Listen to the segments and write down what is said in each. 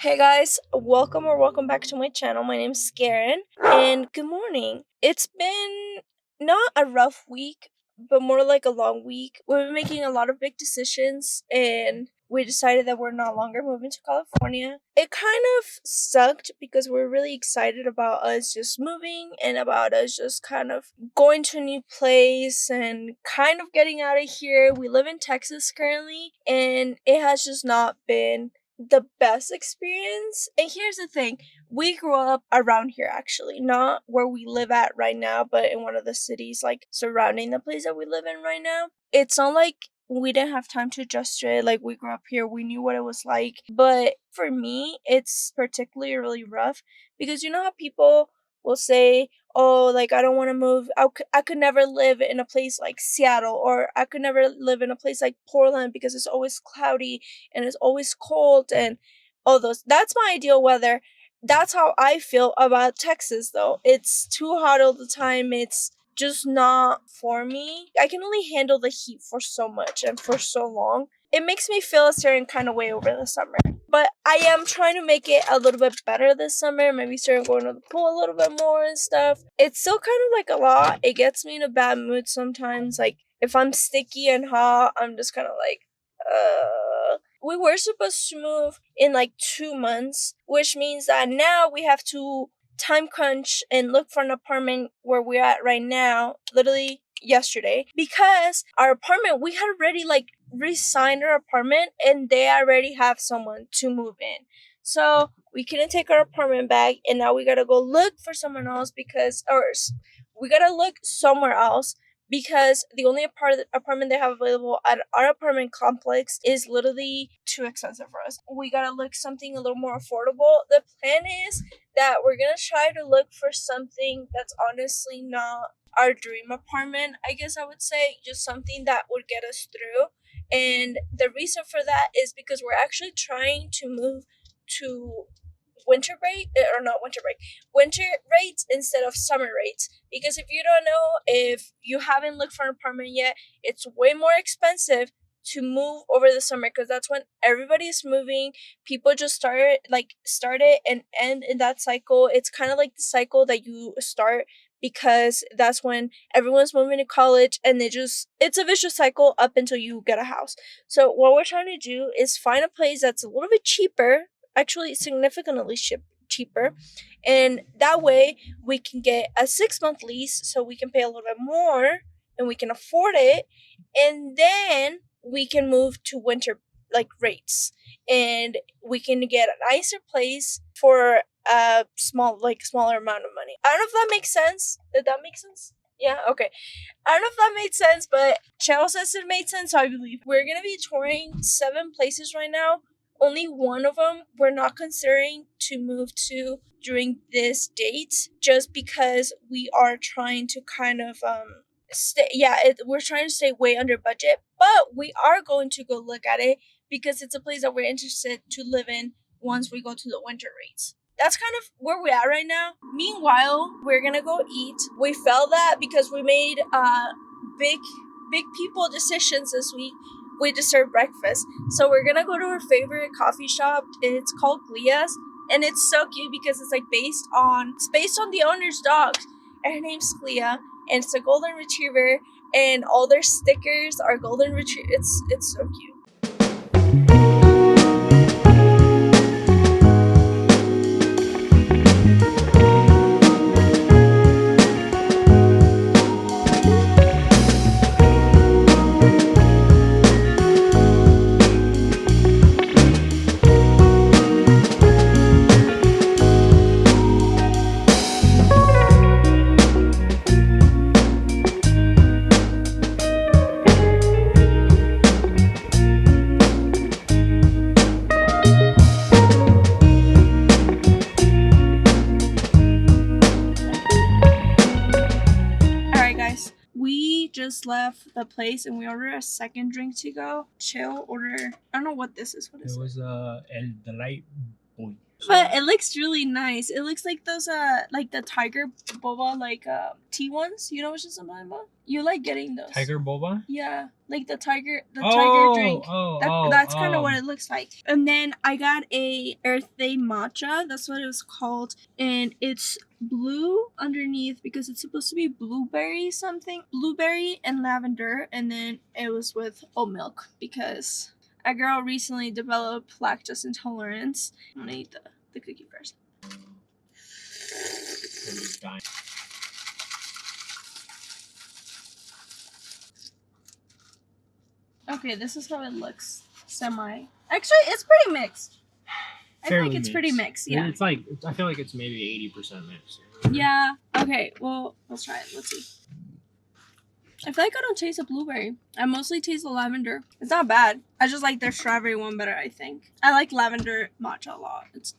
Hey guys, welcome back to my channel. My name's Karen, and good morning. It's been not a rough week, but more like a long week. We've been making a lot of big decisions, and we decided that we're no longer moving to California. It kind of sucked because we're really excited about us just moving and about us just kind of going to a new place and kind of getting out of here. We live in Texas currently, and it has just not been the best experience. And here's the thing, we grew up around here, actually, not where we live at right now, but in one of the cities like surrounding the place that we live in right now. It's not like we didn't have time to adjust to it. Like, we grew up here, we knew what it was like. But for me, it's particularly really rough because you know how people will say, oh, like, I don't want to move. I could never live in a place like Seattle, or I could never live in a place like Portland because it's always cloudy and it's always cold and all those. That's my ideal weather. That's how I feel about Texas, though. It's too hot all the time. It's just not for me. I can only handle the heat for so much and for so long. It makes me feel a certain kind of way over the summer. But I am trying to make it a little bit better this summer. Maybe start going to the pool a little bit more and stuff. It's still kind of like a lot. It gets me in a bad mood sometimes. Like, if I'm sticky and hot, I'm just kind of like, we were supposed to move in like 2 months, which means that now we have to time crunch and look for an apartment where we're at right now, literally yesterday, because our apartment, we had already like re-signed our apartment and they already have someone to move in. So we couldn't take our apartment back, and now we gotta go look for someone else we gotta look somewhere else because the only apartment they have available at our apartment complex is literally too expensive for us. We gotta look something a little more affordable. The plan is that we're gonna try to look for something that's honestly not our dream apartment, I guess I would say, just something that would get us through. And the reason for that is because we're actually trying to move to winter rates instead of summer rates. Because if you don't know, if you haven't looked for an apartment yet, it's way more expensive to move over the summer because that's when everybody is moving. People just start it and end in that cycle. It's kind of like the cycle that you start because that's when everyone's moving to college, and it's a vicious cycle up until you get a house. So what we're trying to do is find a place that's a little bit cheaper, actually significantly cheaper, and that way we can get a 6-month lease so we can pay a little bit more and we can afford it, and then we can move to winter rates, and we can get a nicer place for a smaller amount of money. I don't know if that makes sense. Did that make sense? Yeah, okay. I don't know if that made sense, but Cheryl says it made sense, so I believe. We're gonna be touring 7 places right now. Only one of them we're not considering to move to during this date, just because we are trying to kind of we're trying to stay way under budget, but we are going to go look at it because it's a place that we're interested to live in once we go to the winter rates. That's kind of where we're at right now. Meanwhile, we're gonna go eat. We felt that because we made big people decisions this week. We deserve breakfast, so we're gonna go to our favorite coffee shop. It's called Glia's, and it's so cute because it's based on the owner's dog, and her name's Clea, and it's a golden retriever, and all their stickers are golden retriever. It's so cute. We just left the place and we ordered a second drink to go. Chill order. I don't know what this is. What is it? Was the light But it looks really nice. It looks like those like the tiger boba like tea ones. You know what I'm talking about? You like getting those? Tiger boba? Yeah, like the tiger drink. That's kind of what it looks like. And then I got a Earth Day matcha. That's what it was called, and it's blue underneath because it's supposed to be blueberry something, blueberry and lavender, and then it was with oat milk because a girl recently developed lactose intolerance. I'm gonna eat the cookie first. Okay, this is how it looks. Semi. Actually, it's pretty mixed. I feel like it's pretty mixed. Yeah. It's like I feel like it's maybe 80% mixed. Yeah. Okay. Well, let's try it. Let's see. I feel like I don't taste the blueberry. I mostly taste the lavender. It's not bad. I just like their strawberry one better, I think. I like lavender matcha a lot. It's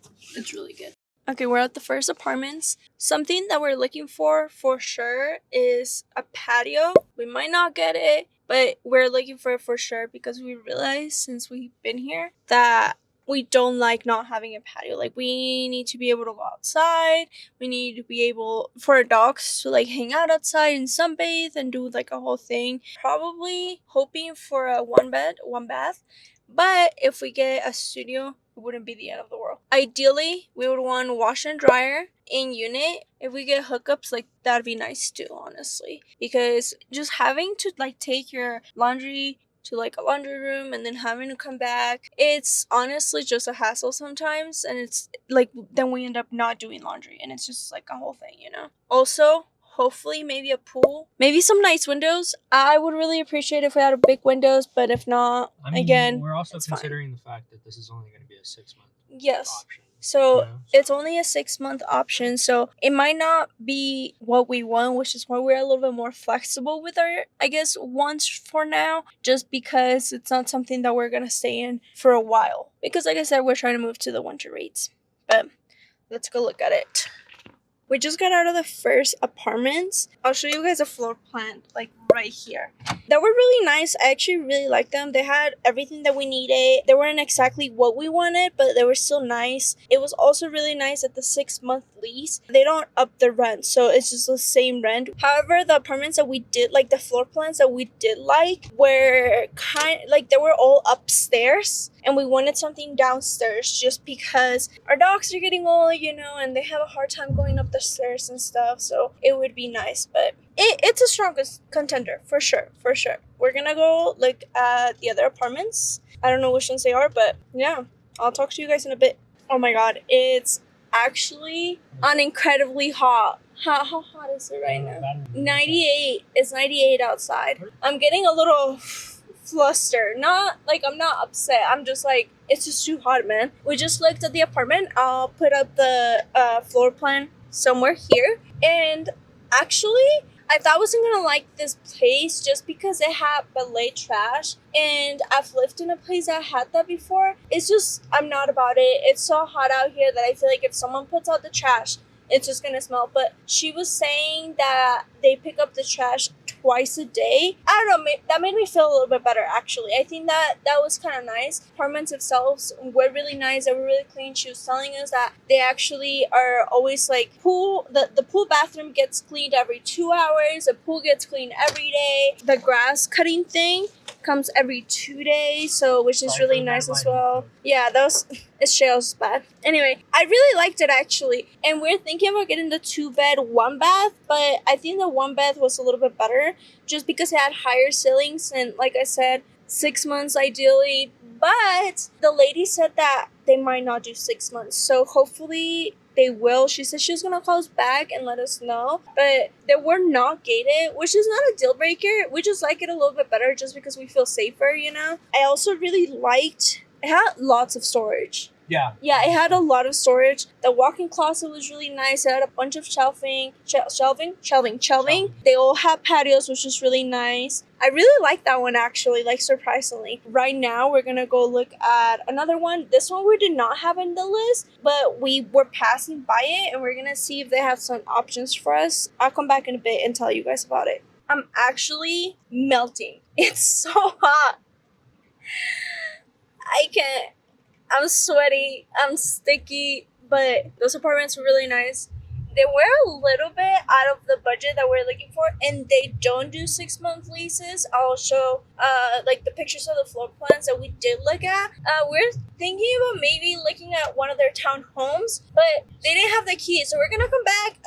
really good. Okay, we're at the first apartments. Something that we're looking for sure is a patio. We might not get it, but we're looking for it for sure because we realized since we've been here that we don't like not having a patio. Like, we need to be able to go outside. We need to be able for our dogs to like hang out outside and sunbathe and do like a whole thing. Probably hoping for a one bed, one bath. But if we get a studio, it wouldn't be the end of the world. Ideally, we would want a washer and dryer in unit. If we get hookups, like, that'd be nice too, honestly. Because just having to like take your laundry to like a laundry room and then having to come back, it's honestly just a hassle sometimes, and it's like then we end up not doing laundry and it's just like a whole thing, you know. Also, hopefully maybe a pool, maybe some nice windows. I would really appreciate if we had a big windows, but if not, again, we're also considering the fact that this is only going to be a 6-month option. So it's only a 6-month option, so it might not be what we want, which is why we're a little bit more flexible with our, I guess, wants for now, just because it's not something that we're gonna stay in for a while. Because like I said, we're trying to move to the winter rates. But let's go look at it. We just got out of the first apartments. I'll show you guys a floor plan, like right here. They were really nice. I actually really liked them. They had everything that we needed. They weren't exactly what we wanted, but they were still nice. It was also really nice at the 6-month lease. They don't up the rent, so it's just the same rent. However, the apartments that we did, like the floor plans that we did like, were they were all upstairs, and we wanted something downstairs just because our dogs are getting old, you know, and they have a hard time going up the stairs and stuff, so it would be nice. But it's a strongest contender for sure. We're gonna go look at the other apartments. I don't know which ones they are, but yeah, I'll talk to you guys in a bit. Oh my god, it's actually incredibly hot. How hot is it right now? 98. It's 98 outside. I'm getting a little flustered. Not like I'm not upset. I'm just like, it's just too hot, man. We just looked at the apartment. I'll put up the floor plan somewhere here. And actually, I thought I wasn't gonna like this place just because it had ballet trash, and I've lived in a place that had that before. It's just, I'm not about it. It's so hot out here that I feel like if someone puts out the trash, it's just gonna smell. But she was saying that they pick up the trash twice a day. I don't know, that made me feel a little bit better, actually. I think that was kind of nice. Apartments themselves were really nice. They were really clean. She was telling us that they actually are always like the pool bathroom gets cleaned every 2 hours. The pool gets cleaned every day. The grass cutting thing comes every 2 days, so which is really nice as well. Yeah, it's Shale's bad. Anyway, I really liked it actually, and we're thinking about getting the 2-bed 1-bath, but I think the 1-bath was a little bit better just because it had higher ceilings, and like I said, 6 months ideally. But the lady said that they might not do 6 months, so hopefully they will. She said she was gonna call us back and let us know, but they were not gated, which is not a deal breaker. We just like it a little bit better just because we feel safer, you know. I also really liked it had lots of storage. Yeah, it had a lot of storage. The walk-in closet was really nice. It had a bunch of shelving. They all have patios, which is really nice. I really like that one, actually, like, surprisingly. Right now, we're gonna go look at another one. This one we did not have in the list, but we were passing by it, and we're gonna see if they have some options for us. I'll come back in a bit and tell you guys about it. I'm actually melting. It's so hot. I can't. I'm sweaty, I'm sticky, but those apartments were really nice. They were a little bit out of the budget that we're looking for, and they don't do 6-month leases. I'll show like the pictures of the floor plans that we did look at. We're thinking about maybe looking at one of their townhomes, but they didn't have the keys, so we're gonna come back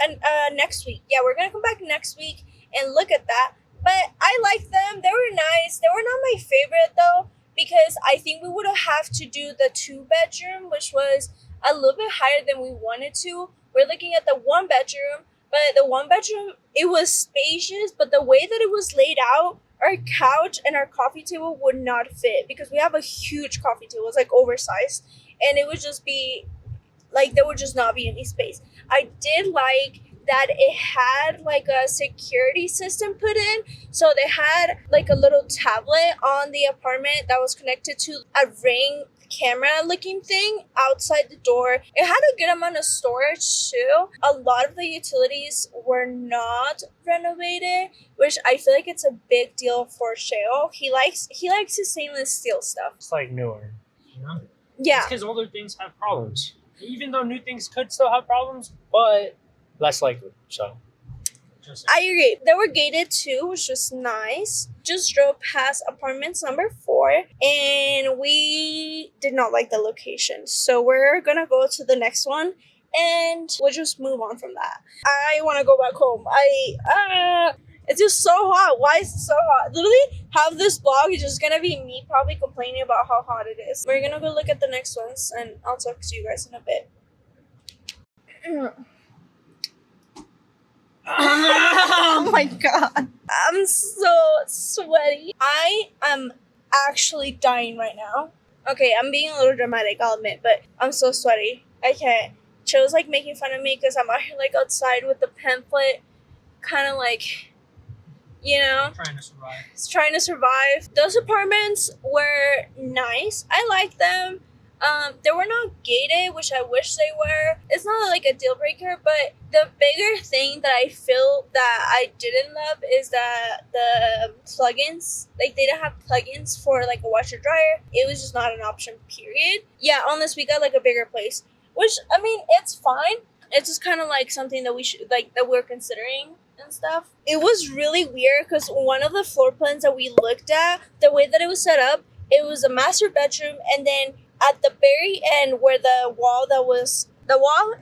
next week. Yeah, we're gonna come back next week and look at that. But I like them. They were nice. They were not my favorite though, because I think we would have to do the 2-bedroom, which was a little bit higher than we wanted to. We're looking at the 1-bedroom, but the 1-bedroom, it was spacious, but the way that it was laid out, our couch and our coffee table would not fit because we have a huge coffee table. It's like oversized, and it would just be like there would just not be any space. I did like that it had like a security system put in. So they had like a little tablet on the apartment that was connected to a Ring camera looking thing outside the door. It had a good amount of storage too. A lot of the utilities were not renovated, which I feel like it's a big deal for Sheo. He likes his stainless steel stuff. It's like newer, you know? Yeah. It's because older things have problems. Even though new things could still have problems, but less likely. So I agree. They were gated too, which was nice. Just drove past apartments number 4, and we did not like the location. So we're gonna go to the next one, and we'll just move on from that. I want to go back home. It's just so hot. Why is it so hot? Literally, half this vlog is just gonna be me probably complaining about how hot it is. We're gonna go look at the next ones, and I'll talk to you guys in a bit. Oh my god. I'm so sweaty. I am actually dying right now. Okay, I'm being a little dramatic, I'll admit, but I'm so sweaty. I can't. Cho's like making fun of me because I'm out here like outside with the pamphlet, kind of like, you know, trying to survive. Those apartments were nice. I like them. They were not gated, which I wish they were. It's not like a deal breaker, but the bigger thing that I feel that I didn't love is that the plugins, like they didn't have plugins for like a washer dryer. It was just not an option, period. Yeah, unless we got like a bigger place, which I mean, it's fine. It's just kind of like something that we should like that we're considering and stuff. It was really weird because one of the floor plans that we looked at, the way that it was set up, it was a master bedroom, and then at the very end where the wall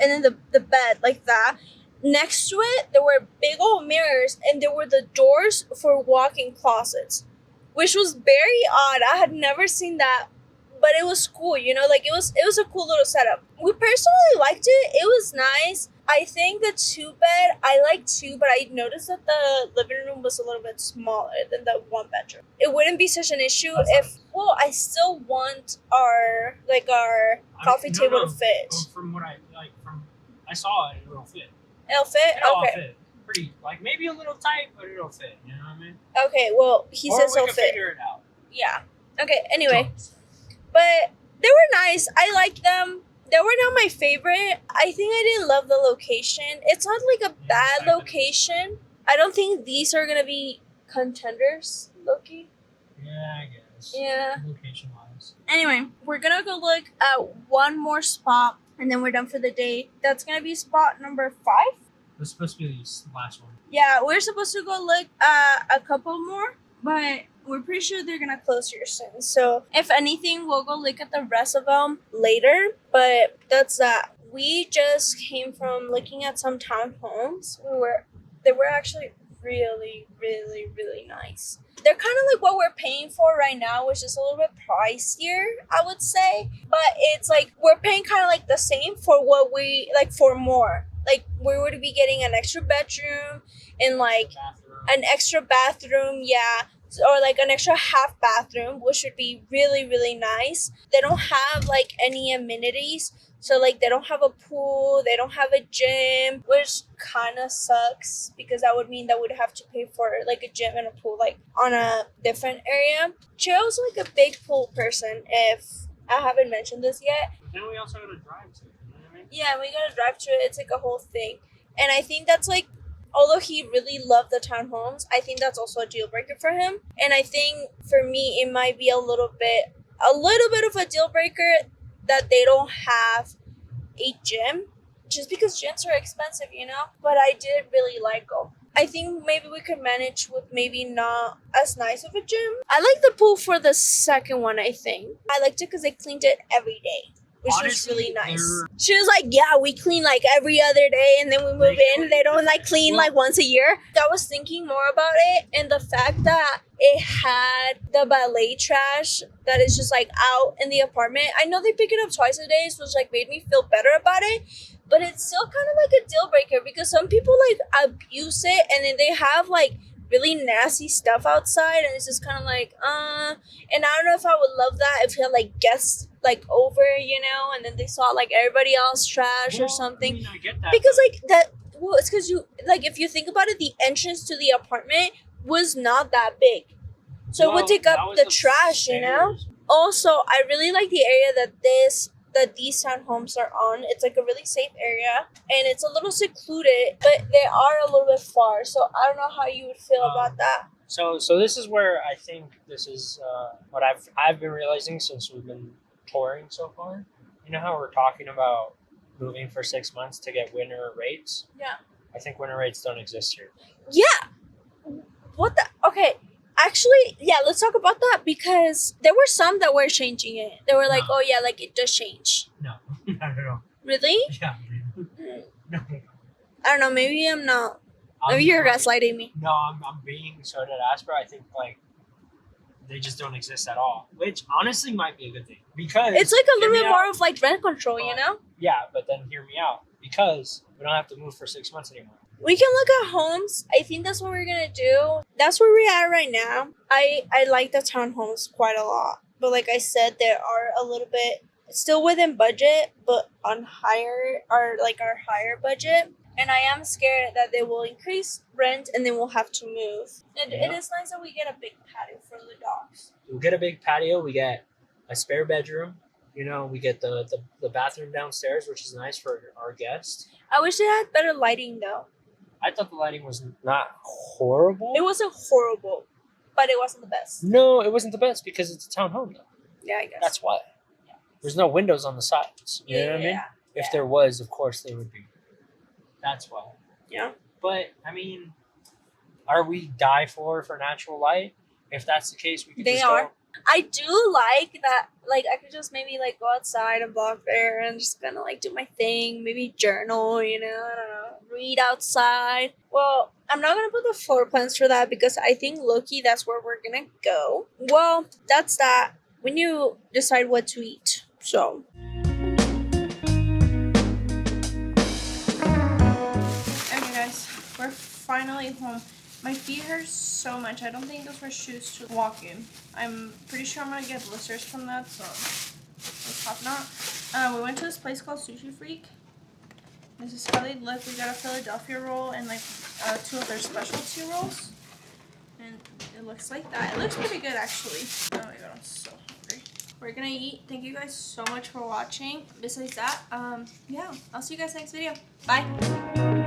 and then the bed like that, next to it there were big old mirrors, and there were the doors for walk-in closets, which was very odd. I had never seen that, but it was cool, you know, like it was a cool little setup. We personally liked it. It was nice. I think the 2-bed, I like 2, but I noticed that the living room was a little bit smaller than the 1-bedroom. It wouldn't be such an issue if, well, I still want our coffee table to fit. From what I saw it, it'll fit. It'll fit? It'll Okay. fit. Pretty, like maybe a little tight, but it'll fit, you know what I mean? Okay, well, he says it'll fit. Figure it out. Yeah. Okay, anyway. But they were nice. I liked them. They were not my favorite. I think I didn't love the location. It's not like a bad location. I don't think these are gonna be contenders, Loki. Yeah, I guess. Yeah. Location wise. Anyway, we're gonna go look at one more spot, and then we're done for the day. That's gonna be spot number 5. It's supposed to be the last one. Yeah, we're supposed to go look at a couple more, but we're pretty sure they're gonna close here soon. So if anything, we'll go look at the rest of them later. But that's that. We just came from looking at some townhomes. They were actually really, really, really nice. They're kind of like what we're paying for right now, which is a little bit pricier, I would say. But it's like we're paying kind of like the same for what we like for more. Like we would be getting an extra bedroom and like an extra bathroom, yeah, or like an extra half bathroom, which would be really, really nice. They don't have like any amenities. So like they don't have a pool, they don't have a gym, which kind of sucks because that would mean that we'd have to pay for like a gym and a pool like on a different area. Chero's like a big pool person, if I haven't mentioned this yet. But then we also gotta drive to it, you know what I mean? Yeah, we gotta drive to it. It's like a whole thing. And I think that's like, although he really loved the townhomes, I think that's also a deal breaker for him. And I think for me, it might be a little bit of a deal breaker that they don't have a gym, just because gyms are expensive, you know. But I did really like them. I think maybe we could manage with maybe not as nice of a gym. I like the pool for the second one, I think. I liked it because they cleaned it every day, which was Honestly, really nice. She was like, yeah, we clean like every other day and then we move in. They don't like clean like once a year. I was thinking more about it and the fact that it had the ballet trash that is just like out in the apartment. I know they pick it up twice a day, so it's like made me feel better about it. But it's still kind of like a deal breaker because some people like abuse it and then they have like really nasty stuff outside and it's just kind of like and I don't know if I would love that if you had like guests like over, you know, and then they saw like everybody else trash or something. I mean, I get that. Because like that, well, it's because you like if you think about it, the entrance to the apartment was not that big, so it would take up the trash, you know. Also, I really like the area that these townhomes are on. It's like a really safe area and it's a little secluded, but they are a little bit far. So I don't know how you would feel about that. So this is where I think this is what I've been realizing since we've been touring so far. You know how we're talking about moving for 6 months to get winter rates? Yeah. I think winter rates don't exist here. Yeah. What the? Okay. Actually, yeah, let's talk about that because there were some that were changing it. They were like, No. oh, yeah, like it does change. No, I don't know. Really? Yeah. No. I don't know. Maybe I'm not. Maybe you're gaslighting me. No, I'm being so dead ass, bro. I think like they just don't exist at all, which honestly might be a good thing because It's like a little hear bit me more out. of like rent control, you know? Yeah, but then hear me out because we don't have to move for 6 months anymore. We can look at homes. I think that's what we're gonna do. That's where we're at right now. I like the townhomes quite a lot, but like I said, there are a little bit still within budget, but on higher or like our higher budget. And I am scared that they will increase rent and then we'll have to move. And Yeah. it is nice that we get a big patio for the dogs. We get a big patio. We get a spare bedroom. You know, we get the bathroom downstairs, which is nice for our guests. I wish it had better lighting though. I thought the lighting was not horrible. It wasn't horrible, but it wasn't the best. No, it wasn't the best because it's a townhome, though. Yeah, I guess. That's why. There's no windows on the sides. You know what I mean? If there was, of course, there would be. That's why. Yeah. But, I mean, are we die for natural light? If that's the case, we could They just are. go. I do like that, like, I could just maybe, like, go outside and block there and just kind of, like, do my thing. Maybe journal, you know, I don't know. Read outside. Well, I'm not going to put the floor plans for that because I think, low-key, that's where we're going to go. Well, that's that. When you decide what to eat. So. Okay, guys. We're finally home. My feet hurt so much. I don't think those were shoes to walk in. I'm pretty sure I'm going to get blisters from that, so let's hope not. We went to this place called Sushi Freak. This is how they look. We got a Philadelphia roll and like 2 of their specialty rolls. And it looks like that. It looks pretty good, actually. Oh my god, I'm so hungry. We're going to eat. Thank you guys so much for watching. Besides that, yeah, I'll see you guys next video. Bye.